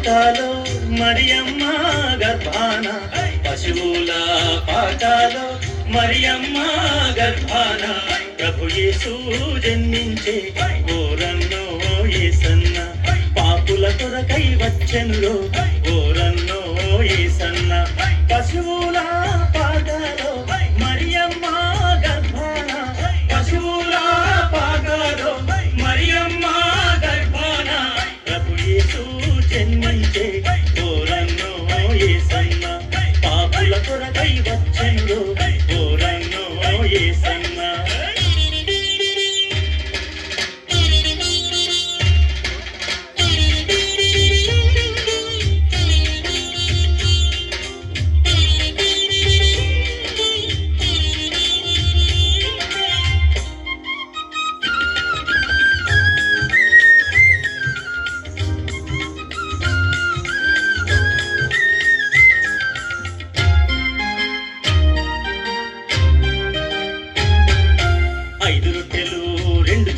పాకాలో మరియమ్మ గర్భాన, పశువుల పాకాలో మరియమ్మ గర్భాన, ప్రభు యేసు జన్మించే ఓరన్నో యేసన్న, పాపుల కొరకై వచ్చెనురో ఓరన్నో యేసన్న. పశువుల పాకాలో మరియమ్మ గర్భాన, పశువుల పాకాలో మరియమ్మ గర్భాన, ప్రభు యేసు జన్మించే ఓరన్నో యేసన్న, పాపుల కొరకై వచ్చెనురో ఓరన్నో యేసన్న.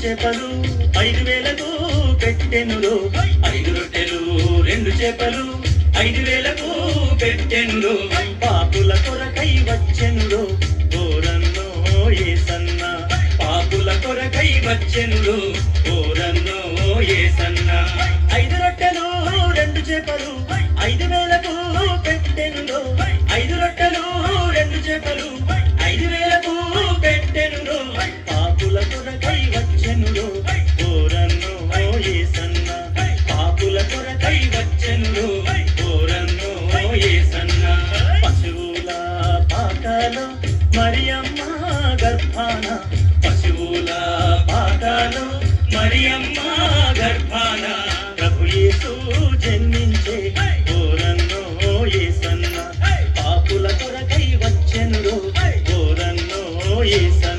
చేపలు 5,000కు పెట్టెనురో, 5 రొట్టెలు 2 చేపలు 5,000కు పెట్టెనురో, పాపుల కొరకై వచ్చెనురో ఓరన్నో యేసన్న, పాపుల కొరకై వచ్చెనురో ఓరన్నో యేసన్న. 5 రొట్టెలు 2 చేపలు 5,000కు పెట్టెనురో, 5 రొట్టెలు 2 చేపలు 5,000కు పెట్టెనురో, పాపుల కొరకై వచ్చెనురో ఓరన్నో యేసన్న, పాపుల కొరకై వచ్చెనురో ఓరన్నో యేసన్న. పశువుల పాకాలో మరియమ్మ గర్భాన, పశువుల పాకాలో మరియమ్మ గర్భాన, ప్రభు యేసు జన్మించే ఓరన్నో యేసన్న, పాపుల కొరకై వచ్చెనురో ఓరన్నో యేసన్న.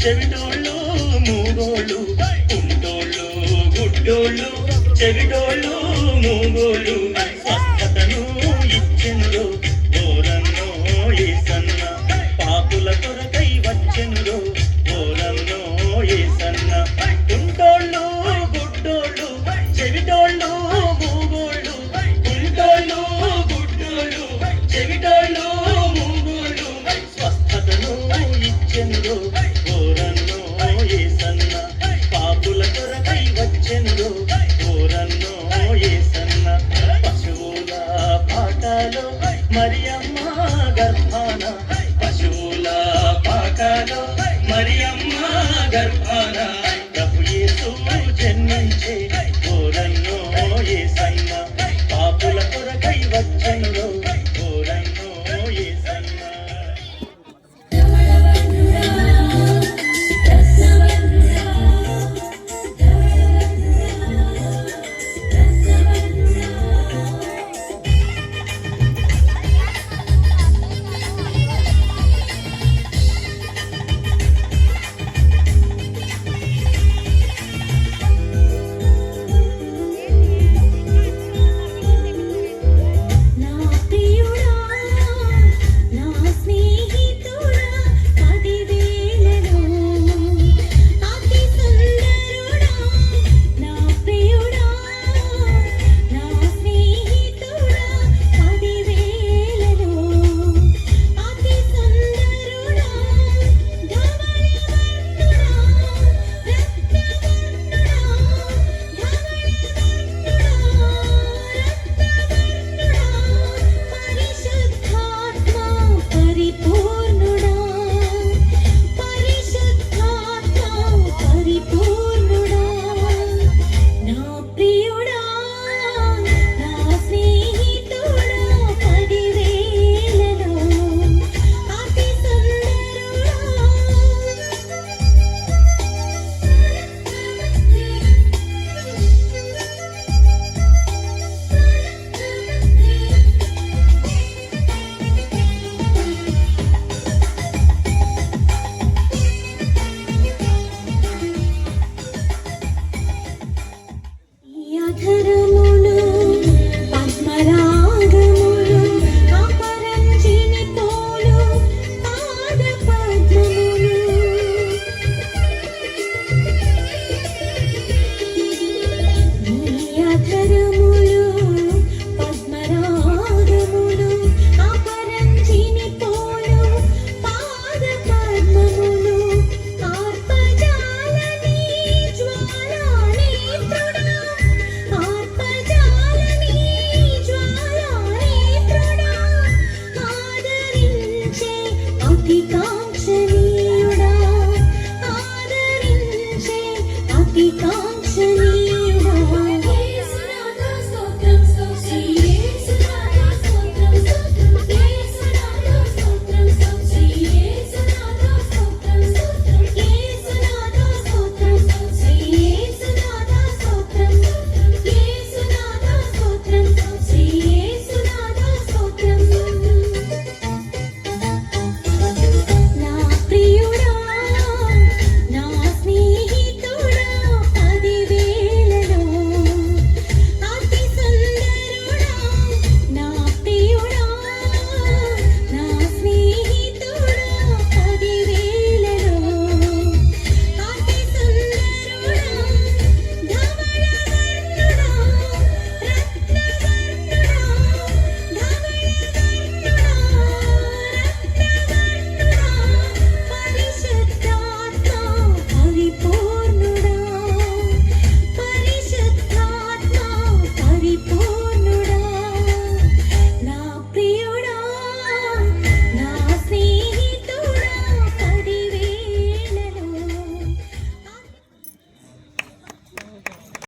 చెవిటోళ్ళు మూగోళ్ళు, కుంటోళ్ళు గుడ్డోళ్ళు, చెవిటోళ్ళు మూగోళ్ళు, స్వస్థతను ఇచ్చెనురో ఓరన్నో యేసన్న, పాపుల కొరకై వచ్చెనురో ఓరన్నో యేసన్న. కుంటోళ్ళు గుడ్డోళ్ళు, చెవిటోళ్ళు మూగోళ్ళు, కుంటోళ్ళు గుడ్డోళ్ళు, చెవిటోళ్ళు మూగోళ్ళు, స్వస్థతను ఇచ్చెనురో ఓరన్నో యేసన్న, పాపుల కొరకై వచ్చెనురో ఓరన్నో యేసన్న. పశువుల పాకాలో మరియమ్మ గర్భాన, పశువుల పాకాలో మరియమ్మ గర్భాన, ప్రభు యేసు జన్మించే ఓరన్నో యేసన్న, పాపుల కొరకై వచ్చెనురో ఓరన్నో యేసన్న. శ్రీధరా